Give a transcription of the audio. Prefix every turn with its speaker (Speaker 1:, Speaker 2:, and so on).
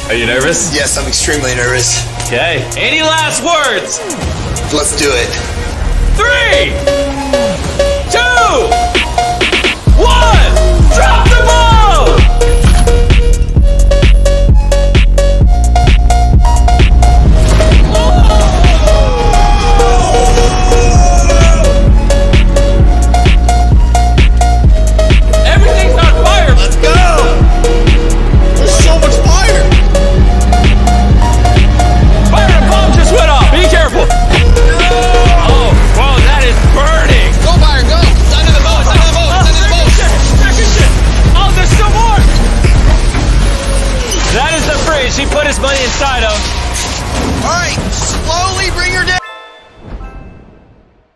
Speaker 1: Are you nervous?
Speaker 2: Yes, I'm extremely nervous.
Speaker 1: Okay. Any last words?
Speaker 2: Let's do it.
Speaker 1: 3, 2, 1.